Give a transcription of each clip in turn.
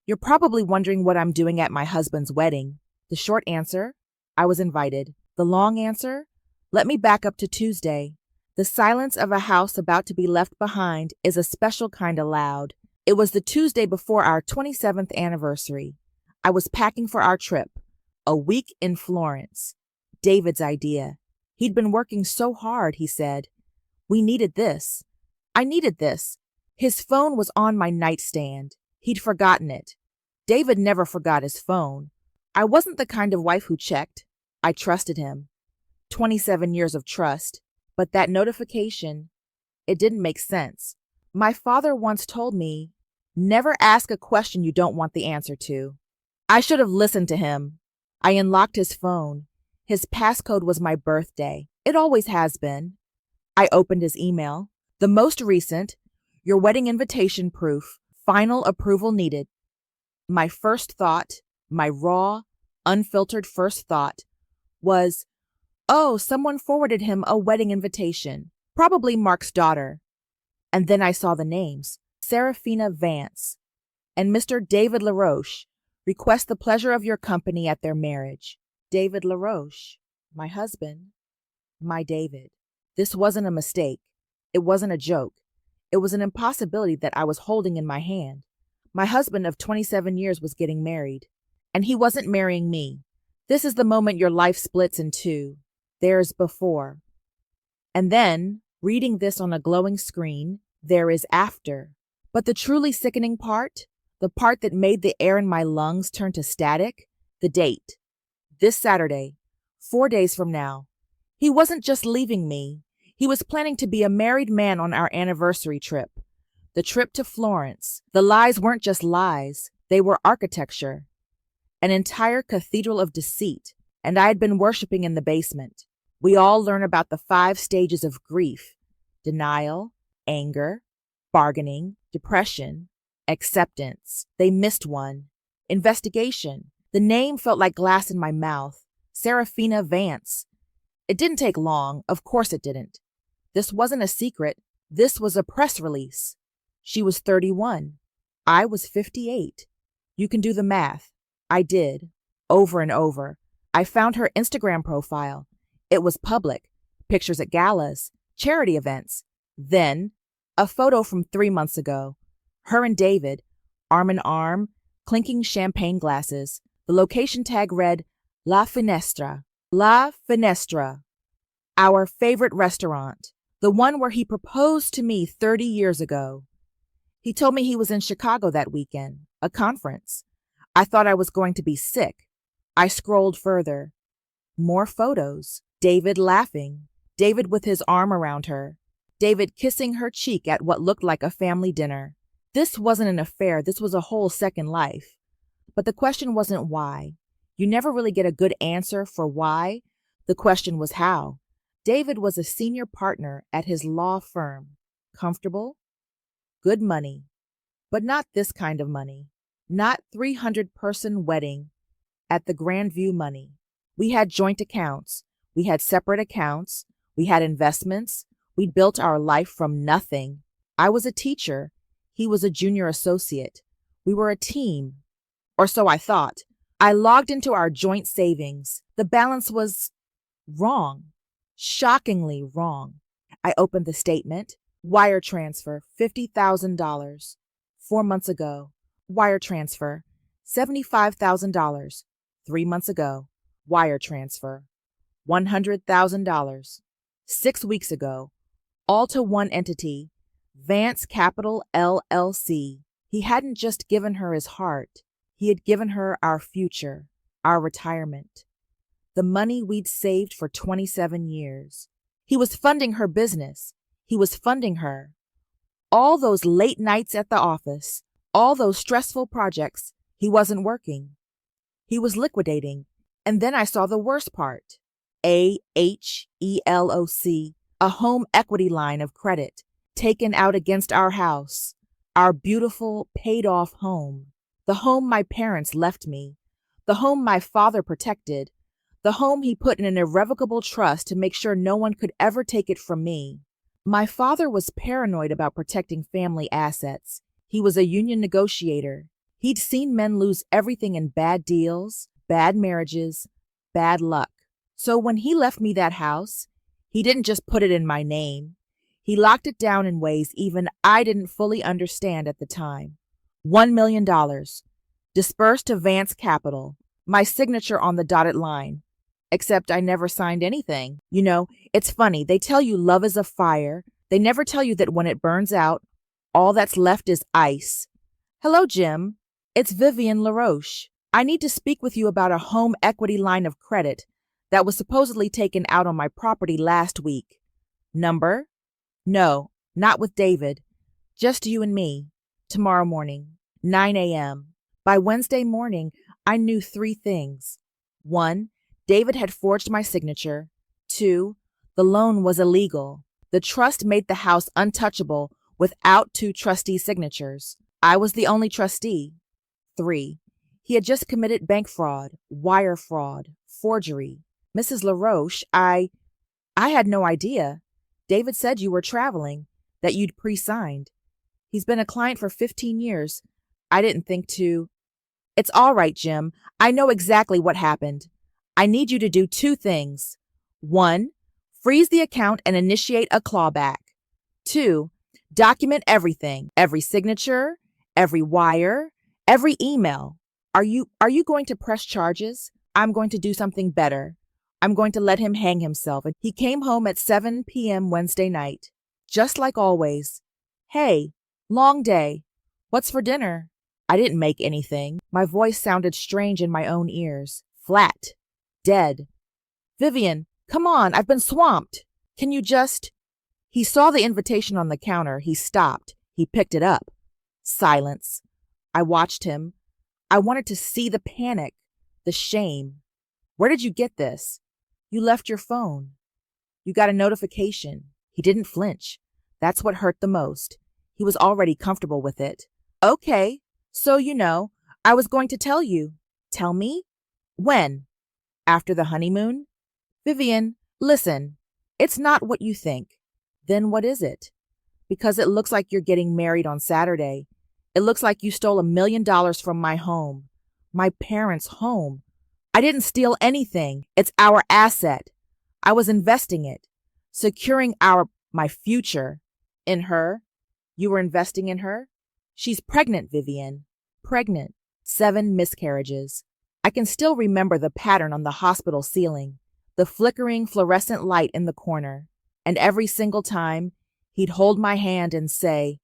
You're probably wondering what I'm doing at my husband's wedding. The short answer, I was invited. The long answer, let me back up to Tuesday. The silence of a house about to be left behind is a special kind of loud. It was the Tuesday before our 27th anniversary. I was packing for our trip, a week in Florence. David's idea. He'd been working so hard, he said. We needed this. I needed this. His phone was on my nightstand. He'd forgotten it. David never forgot his phone. I wasn't the kind of wife who checked. I trusted him. 27 years of trust. But that notification, it didn't make sense. My father once told me, never ask a question you don't want the answer to. I should have listened to him. I unlocked his phone. His passcode was my birthday. It always has been. I opened his email. The most recent, your wedding invitation proof, final approval needed. My first thought, my raw, unfiltered first thought, was, oh, someone forwarded him a wedding invitation, probably Mark's daughter. And then I saw the names, Serafina Vance and Mr. David LaRoche, request the pleasure of your company at their marriage. David LaRoche, my husband, my David. This wasn't a mistake. It wasn't a joke. It was an impossibility that I was holding in my hand. My husband of 27 years was getting married, and he wasn't marrying me. This is the moment your life splits in two. There's before. And then, reading this on a glowing screen, there is after. But the truly sickening part, the part that made the air in my lungs turn to static, the date. This Saturday, 4 days from now. He wasn't just leaving me. He was planning to be a married man on our anniversary trip. The trip to Florence. The lies weren't just lies. They were architecture. An entire cathedral of deceit. And I had been worshiping in the basement. We all learn about the 5 stages of grief: denial, anger, bargaining, depression, acceptance. They missed one. Investigation. The name felt like glass in my mouth. Serafina Vance. It didn't take long. Of course it didn't. This wasn't a secret. This was a press release. She was 31. I was 58. You can do the math. I did. Over and over. I found her Instagram profile. It was public. Pictures at galas, charity events. Then, a photo from 3 months ago. Her and David, arm in arm, clinking champagne glasses. The location tag read, La Finestra. La Finestra. Our favorite restaurant. The one where he proposed to me 30 years ago. He told me he was in Chicago that weekend, a conference. I thought I was going to be sick. I scrolled further. More photos. David laughing. David with his arm around her. David kissing her cheek at what looked like a family dinner. This wasn't an affair. This was a whole second life. But the question wasn't why. You never really get a good answer for why. The question was how. David was a senior partner at his law firm. Comfortable. Good money. But not this kind of money. Not 300-person wedding at the Grandview money. We had joint accounts. We had separate accounts. We had investments. We'd built our life from nothing. I was a teacher. He was a junior associate. We were a team. Or so I thought. I logged into our joint savings. The balance was wrong. Shockingly wrong. I opened the statement. Wire transfer, $50,000. 4 months ago. Wire transfer, $75,000. 3 months ago. Wire transfer, $100,000. 6 weeks ago. All to one entity, Vance Capital LLC. He hadn't just given her his heart. He had given her our future, our retirement. The money we'd saved for 27 years. He was funding her business. He was funding her. All those late nights at the office, all those stressful projects, he wasn't working. He was liquidating. And then I saw the worst part. AHELOC, a home equity line of credit, taken out against our house, our beautiful, paid-off home, the home my parents left me, the home my father protected, the home he put in an irrevocable trust to make sure no one could ever take it from me. My father was paranoid about protecting family assets. He was a union negotiator. He'd seen men lose everything in bad deals, bad marriages, bad luck. So when he left me that house, he didn't just put it in my name. He locked it down in ways even I didn't fully understand at the time. $1 million, dispersed to Vance Capital, my signature on the dotted line. Except I never signed anything. You know, it's funny. They tell you love is a fire. They never tell you that when it burns out, all that's left is ice. Hello, Jim. It's Vivian LaRoche. I need to speak with you about a home equity line of credit that was supposedly taken out on my property last week. Number? No, not with David. Just you and me. Tomorrow morning, 9 a.m. By Wednesday morning, I knew 3 things. 1, David had forged my signature. 2, the loan was illegal. The trust made the house untouchable without 2 trustee signatures. I was the only trustee. 3, he had just committed bank fraud, wire fraud, forgery. Mrs. LaRoche, I had no idea. David said you were traveling, that you'd pre-signed. He's been a client for 15 years. I didn't think to. It's all right, Jim. I know exactly what happened. I need you to do 2 things. 1, freeze the account and initiate a clawback. 2, document everything, every signature, every wire, every email. Are you going to press charges? I'm going to do something better. I'm going to let him hang himself. And he came home at 7 p.m. Wednesday night, just like always. Hey, long day. What's for dinner? I didn't make anything. My voice sounded strange in my own ears. Flat. Dead. Vivian, come on, I've been swamped. Can you just... He saw the invitation on the counter. He stopped. He picked it up. Silence. I watched him. I wanted to see the panic, the shame. Where did you get this? You left your phone. You got a notification. He didn't flinch. That's what hurt the most. He was already comfortable with it. Okay, so I was going to tell you. Tell me? When? After the honeymoon? Vivian, listen, it's not what you think. Then what is it? Because it looks like you're getting married on Saturday. It looks like you stole $1 million from my home. My parents' home. I didn't steal anything. It's our asset. I was investing it, securing my future. In her? You were investing in her? She's pregnant, Vivian. Pregnant. 7 miscarriages. I can still remember the pattern on the hospital ceiling, the flickering fluorescent light in the corner, and every single time he'd hold my hand and say,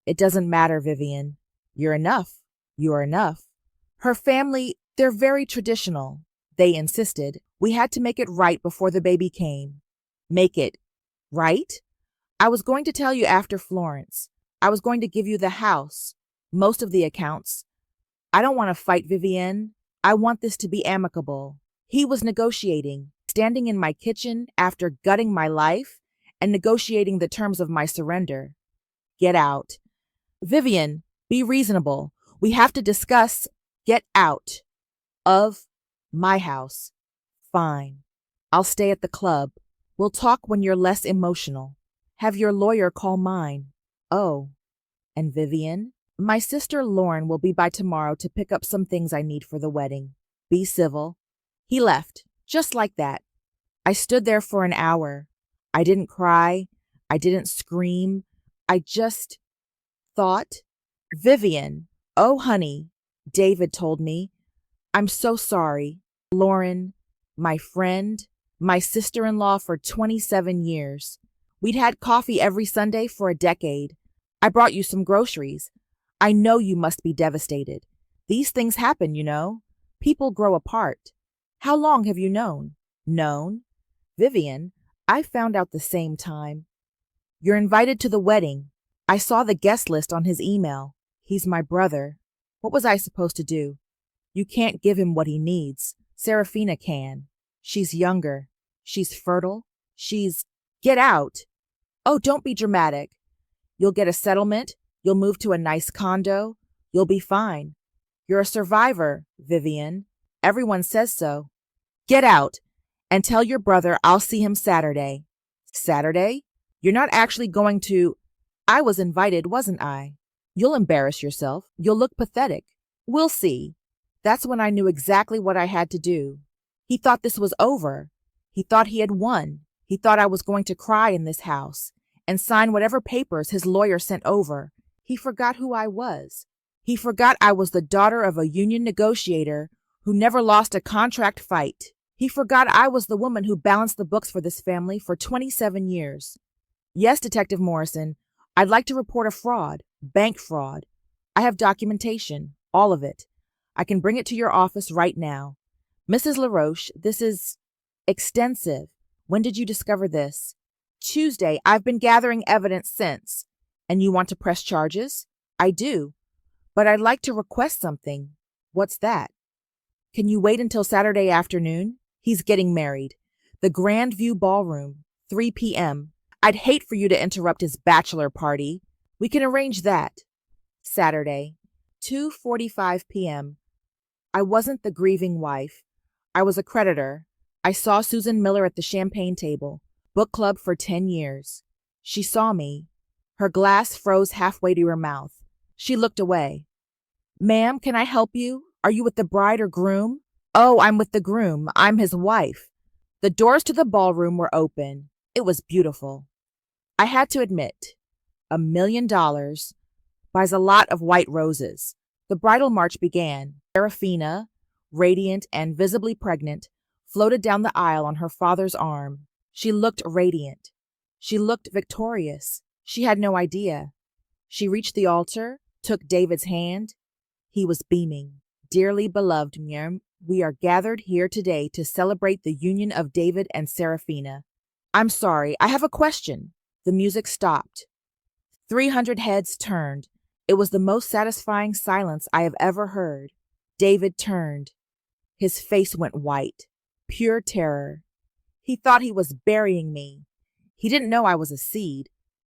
"It doesn't matter, Vivian. You're enough. You're enough." Her family, they're very traditional. They insisted we had to make it right before the baby came. Make it right? I was going to tell you after Florence. I was going to give you the house, most of the accounts. I don't want to fight, Vivienne. I want this to be amicable. He was negotiating, standing in my kitchen after gutting my life and negotiating the terms of my surrender. Get out. Vivian, be reasonable. We have to discuss. Get out of my house. Fine. I'll stay at the club. We'll talk when you're less emotional. Have your lawyer call mine. Oh, and Vivian, my sister Lauren will be by tomorrow to pick up some things I need for the wedding. Be civil. He left, just like that. I stood there for an hour. I didn't cry. I didn't scream. I just thought, Vivian, oh honey, David told me, I'm so sorry. Lauren, my friend, my sister-in-law for 27 years. We'd had coffee every Sunday for a decade. I brought you some groceries. I know you must be devastated. These things happen, People grow apart. How long have you known? Known? Vivian, I found out the same time. You're invited to the wedding. I saw the guest list on his email. He's my brother. What was I supposed to do? You can't give him what he needs. Serafina can. She's younger. She's fertile. Get out. Oh, don't be dramatic. You'll get a settlement. You'll move to a nice condo. You'll be fine. You're a survivor, Vivian. Everyone says so. Get out and tell your brother I'll see him Saturday. Saturday? You're not actually going to... I was invited, wasn't I? You'll embarrass yourself. You'll look pathetic. We'll see. That's when I knew exactly what I had to do. He thought this was over. He thought he had won. He thought I was going to cry in this house and sign whatever papers his lawyer sent over. He forgot who I was. He forgot I was the daughter of a union negotiator who never lost a contract fight. He forgot I was the woman who balanced the books for this family for 27 years. Yes, Detective Morrison, I'd like to report a fraud, bank fraud. I have documentation, all of it. I can bring it to your office right now. Mrs. LaRoche, this is extensive. When did you discover this? Tuesday. I've been gathering evidence since. And you want to press charges? I do. But I'd like to request something. What's that? Can you wait until Saturday afternoon? He's getting married. The Grand View Ballroom, 3 p.m. I'd hate for you to interrupt his bachelor party. We can arrange that. Saturday, 2:45 p.m. I wasn't the grieving wife. I was a creditor. I saw Susan Miller at the champagne table, book club for 10 years. She saw me. Her glass froze halfway to her mouth. She looked away. Ma'am, can I help you? Are you with the bride or groom? Oh, I'm with the groom. I'm his wife. The doors to the ballroom were open. It was beautiful. I had to admit, $1 million buys a lot of white roses. The bridal march began. Serafina, radiant and visibly pregnant, floated down the aisle on her father's arm. She looked radiant. She looked victorious. She had no idea. She reached the altar, took David's hand. He was beaming. Dearly beloved Miriam, we are gathered here today to celebrate the union of David and Serafina. I'm sorry, I have a question. The music stopped. 300 heads turned. It was the most satisfying silence I have ever heard. David turned. His face went white. Pure terror. He thought he was burying me. He didn't know I was a seed.